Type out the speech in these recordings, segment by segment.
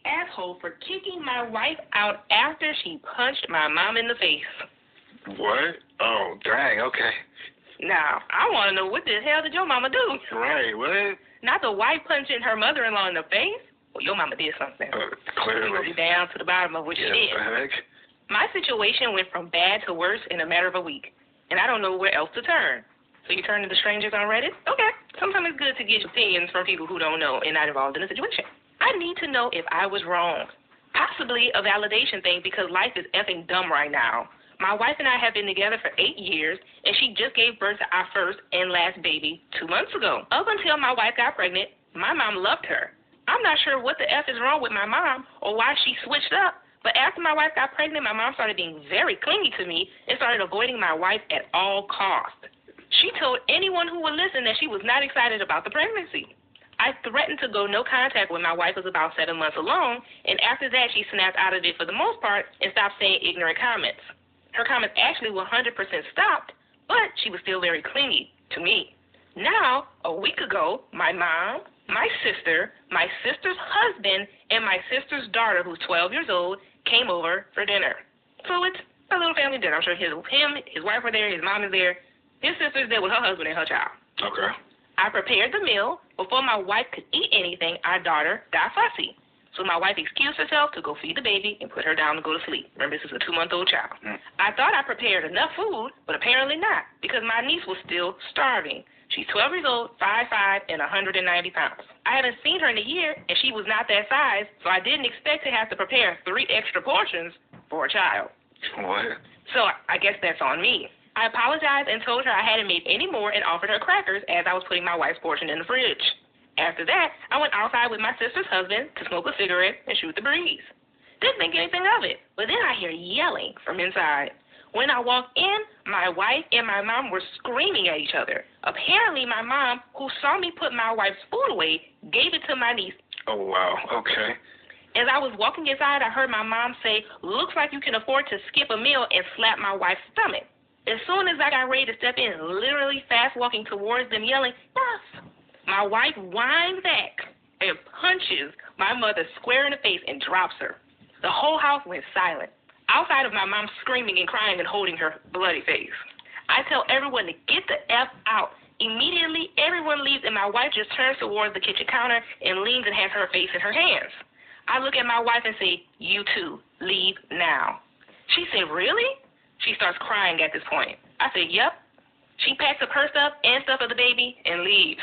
asshole for kicking my wife out after she punched my mom in the face. What? Oh, dang, okay. Now, I want to know what the hell did your mama do? Right, what? Not the wife punching her mother-in-law in the face? Well, your mama did something. Clearly. We'll be down to the bottom of what she did. Heck? My situation went from bad to worse in a matter of a week, and I don't know where else to turn. So you turn to the strangers on Reddit? Okay. Sometimes it's good to get opinions from people who don't know and not involved in the situation. I need to know if I was wrong. Possibly a validation thing because life is effing dumb right now. My wife and I have been together for 8 years, and she just gave birth to our first and last baby 2 months ago. Up until my wife got pregnant, my mom loved her. I'm not sure what the F is wrong with my mom or why she switched up, but after my wife got pregnant, my mom started being very clingy to me and started avoiding my wife at all costs. She told anyone who would listen that she was not excited about the pregnancy. I threatened to go no contact when my wife was about 7 months along, and after that she snapped out of it for the most part and stopped saying ignorant comments. Her comments actually 100% stopped, but she was still very clingy to me. Now, a week ago, my mom, my sister's husband, and my sister's daughter, who's 12 years old, came over for dinner. So it's a little family dinner. I'm sure his wife were there, his mom is there, his sister's there with her husband and her child. Okay. I prepared the meal. Before my wife could eat anything, our daughter got fussy. So my wife excused herself to go feed the baby and put her down to go to sleep. Remember, this is a 2-month-old child. I thought I prepared enough food, but apparently not, because my niece was still starving. She's 12 years old, 5'5", and 190 pounds. I haven't seen her in a year, and she was not that size, so I didn't expect to have to prepare 3 extra portions for a child. What? So I guess that's on me. I apologized and told her I hadn't made any more and offered her crackers as I was putting my wife's portion in the fridge. After that, I went outside with my sister's husband to smoke a cigarette and shoot the breeze. Didn't think anything of it, but then I hear yelling from inside. When I walked in, my wife and my mom were screaming at each other. Apparently, my mom, who saw me put my wife's food away, gave it to my niece. Oh, wow, okay. As I was walking inside, I heard my mom say, "Looks like you can afford to skip a meal," and slap my wife's stomach. As soon as I got ready to step in, literally fast walking towards them, yelling, "Yes!" My wife whines back and punches my mother square in the face and drops her. The whole house went silent, outside of my mom screaming and crying and holding her bloody face. I tell everyone to get the F out. Immediately, everyone leaves, and my wife just turns towards the kitchen counter and leans and has her face in her hands. I look at my wife and say, "You too, leave now." She said, "Really?" She starts crying at this point. I said, "Yep." She packs up her stuff and stuff of the baby and leaves.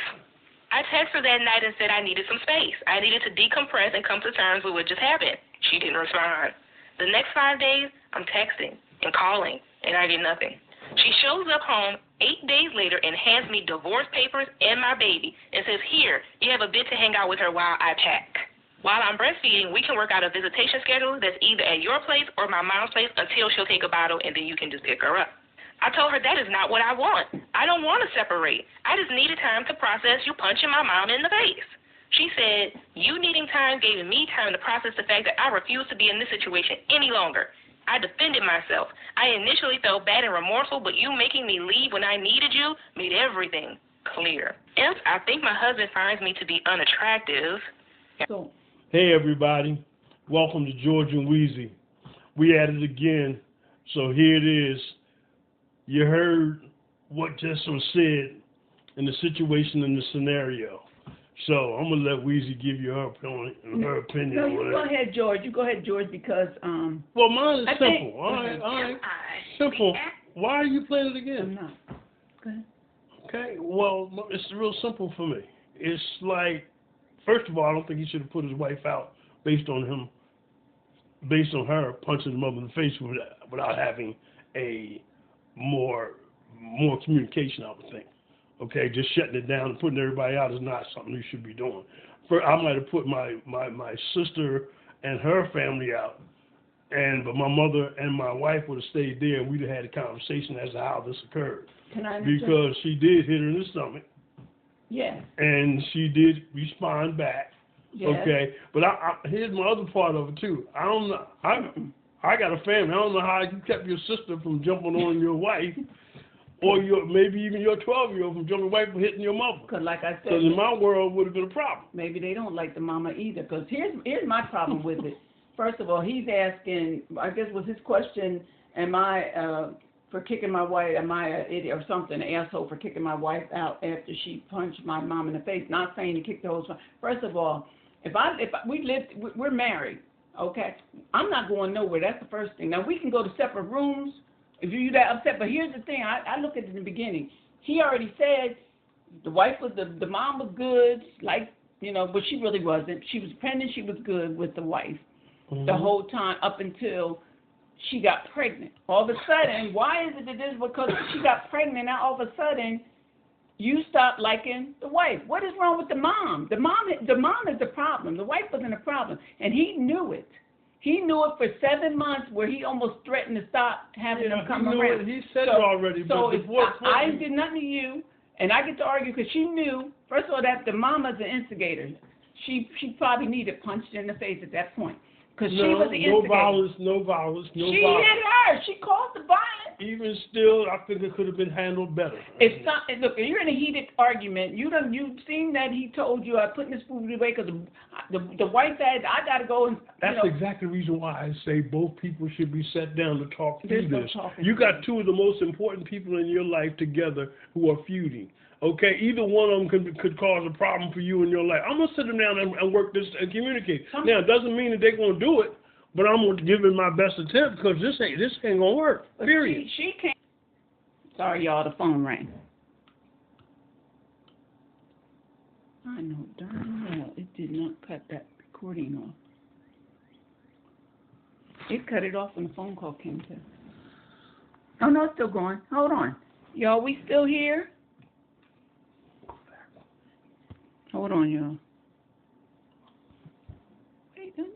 I texted her that night and said I needed some space. I needed to decompress and come to terms with what just happened. She didn't respond. The next 5 days, I'm texting and calling, and I get nothing. She shows up home 8 days later and hands me divorce papers and my baby and says, "Here, you have a bit to hang out with her while I pack. While I'm breastfeeding, we can work out a visitation schedule that's either at your place or my mom's place until she'll take a bottle, and then you can just pick her up." I told her that is not what I want. I don't want to separate. I just needed time to process you punching my mom in the face. She said, "You needing time gave me time to process the fact that I refuse to be in this situation any longer." I defended myself. I initially felt bad and remorseful, but you making me leave when I needed you made everything clear. If I think my husband finds me to be unattractive. So, hey everybody, welcome to George and Wheezy. We at it again. So here it is. You heard what just was said in the situation, in the scenario. So I'm gonna let Wheezy give you her opinion. No, you go ahead, George. You go ahead, George, because well, mine is simple. All right. Simple. Why are you playing it again? I'm not. Go ahead. Okay. Well, it's real simple for me. It's like, first of all, I don't think he should have put his wife out based on her punching his mother in the face without having a more communication, I would think. Okay, just shutting it down and putting everybody out is not something you should be doing. I might have put my sister and her family out, but my mother and my wife would have stayed there, and we'd have had a conversation as to how this occurred. Can I because she did hit her in the stomach. Yeah. And she did respond back. Yes. Okay, but here's my other part of it too. I don't know. I got a family. I don't know how you kept your sister from jumping on your wife or maybe even your 12-year-old from jumping wife for hitting your mother. Because like I said, Because in my world, it would have been a problem. maybe they don't like the mama either. Because here's my problem with it. First of all, he's asking, I guess was his question, am I for kicking my wife, am I an idiot or something, an asshole for kicking my wife out after she punched my mom in the face? Not saying to kick the whole time. First of all, we're married, okay? I'm not going nowhere. That's the first thing. Now, we can go to separate rooms if you're that upset. But here's the thing. I look at it in the beginning. He already said the wife was, the mom was good, like, you know, but she really wasn't. She was pregnant. She was good with the wife the whole time up until she got pregnant. All of a sudden, why is it that this? Because she got pregnant, now all of a sudden, you stop liking the wife. What is wrong with the mom? The mom is the problem. The wife wasn't a problem, and he knew it. He knew it for 7 months, where he almost threatened to stop having them come around. He said it already. So but I did nothing to you, and I get to argue because she knew. First of all, that the mama's an instigator. She probably needed punched in the face at that point. Because she was the instigator. No violence. She hit her. She caused the violence. Even still, I think it could have been handled better. Look, you're in a heated argument. You've seen that he told you I'm putting this food away because the wife said I got to go and. That's exactly the reason why I say both people should be sat down to talk through this. Talking you got two of the most important people in your life together who are feuding. Okay, either one of them could cause a problem for you in your life. I'm going to sit them down and work this and communicate. Now, it doesn't mean that they're going to do it, but I'm going to give it my best attempt because this ain't going to work, period. She can't. Sorry, y'all, the phone rang. I know darn well it did not cut that recording off. It cut it off when the phone call came through. Oh, no, it's still going. Hold on. Y'all, we still here? Hold on, y'all. Wait, honey.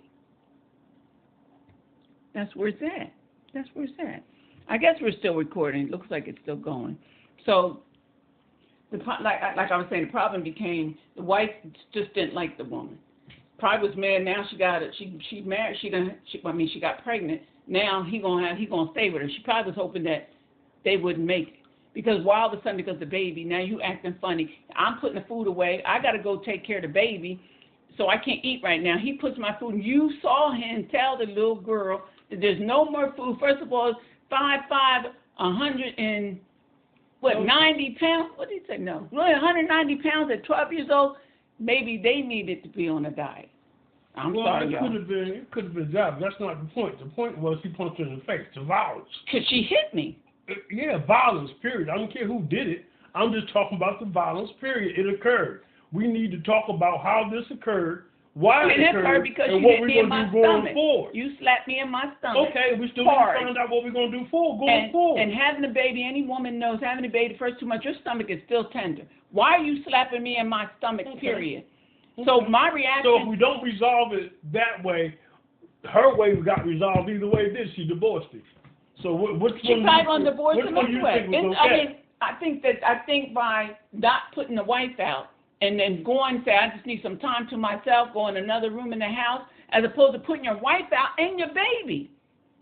That's where it's at. That's where it's at. I guess we're still recording. It looks like it's still going. So, like I was saying, the problem became the wife just didn't like the woman. Probably was mad. Now she got it. She married. She got pregnant. Now he gonna stay with her. She probably was hoping that they wouldn't make it. Because all of a sudden, because the baby, now you acting funny. I'm putting the food away. I got to go take care of the baby, so I can't eat right now. He puts my food. You saw him tell the little girl that there's no more food. First of all, 5'5", 90 pounds? What did he say? No. 190 pounds at 12 years old. Maybe they needed to be on a diet. I'm sorry, y'all. It could have been that, but that's not the point. The point was he punched her in the face. The violence. Because she hit me. Yeah, violence, period. I don't care who did it. I'm just talking about the violence, period. It occurred. We need to talk about how this occurred, why it occurred, because and you what hit we're me in going to my do going stomach. forward. You slapped me in my stomach. Okay, we still need to find out what we're going to do going forward. And having a baby, any woman knows, having a baby the first 2 months, your stomach is still tender. Why are you slapping me in my stomach, period? Okay. So my reaction... So if we don't resolve it that way, her way got resolved either way it did. She divorced him. So which she one? probably on divorce him anyway. Okay? I think by not putting the wife out and then going say I just need some time to myself, go in another room in the house, as opposed to putting your wife out and your baby.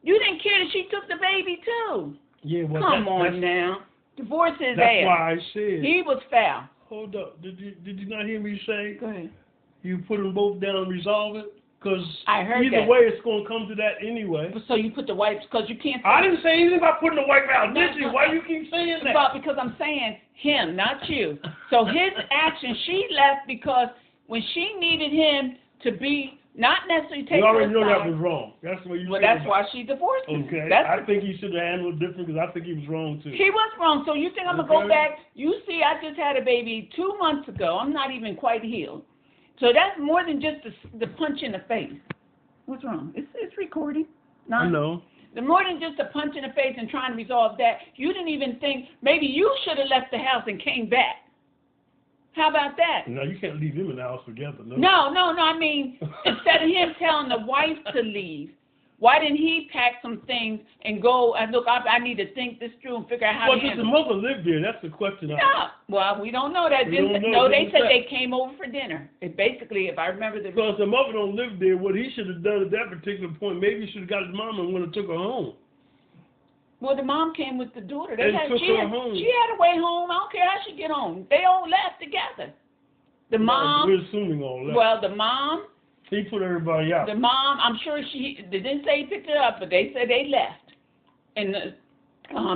You didn't care that she took the baby too. Yeah, well, come on now. Divorce his ass. That's why I said he was foul. Hold up. Did you not hear me say? Go ahead. You put them both down and resolve it? Because either way it's going to come to that anyway. So you put the wife, because you can't... I didn't say anything about putting the wife out, did you? Why do you keep saying that? Well, because I'm saying him, not you. So his action, she left because when she needed him to be, not necessarily take her side... You already know that was wrong. That's what you Well, that's why she divorced him. Okay. I think he should have handled it different because I think he was wrong too. He was wrong. So you think I'm going to go back? You see, I just had a baby 2 months ago. I'm not even quite healed. So that's more than just the punch in the face. What's wrong? It's recording. I know. The more than just a punch in the face and trying to resolve that, you didn't even think maybe you should have left the house and came back. How about that? No, you can't leave him in the house together. No. I mean, instead of him telling the wife to leave, why didn't he pack some things and go and look? I need to think this through and figure out how. Well, does the mother live there? That's the question. No. Well, we don't know that. They said they came over for dinner. It basically, if I remember the. Because the mother don't live there, what he should have done at that particular point, maybe he should have got his mama and went and took her home. Well, the mom came with the daughter. They And had, took she, her had, home. she had a way home. I don't care how she get home. They all left together. The mom. We're assuming all that. Well, the mom. He put everybody out. The mom. I'm sure they didn't say he picked her up, but they said they left. And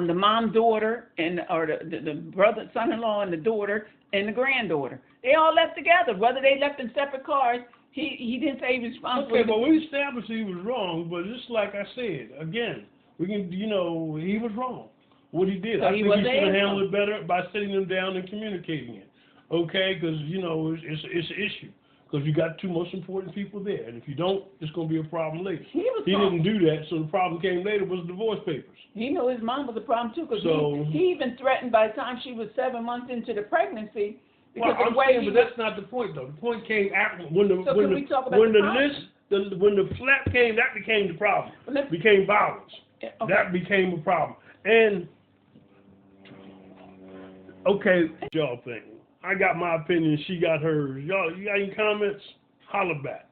the mom, daughter, or the brother, son-in-law, and the daughter and the granddaughter. They all left together. Whether they left in separate cars, he didn't say he was responsible. Okay, but we established he was wrong. But just like I said, again, we can, he was wrong. What he did, So I he think he was should have there. handled it better by sitting them down and communicating it. Okay, because it's an issue. Because you got two most important people there, and if you don't, it's going to be a problem later. He didn't do that, so the problem came later was divorce papers. He knew his mom was a problem too, because So- he even threatened by the time she was 7 months into the pregnancy. Because Well, the I'm way saying, he but that's not the point, though. The point came after when the So when can the we talk about when the the problem? list when the slap came, that became the problem. Well, let's- Became violence. Okay. That became a problem. And okay, y'all think I got my opinion. She got hers. Y'all, you got any comments? Holler back.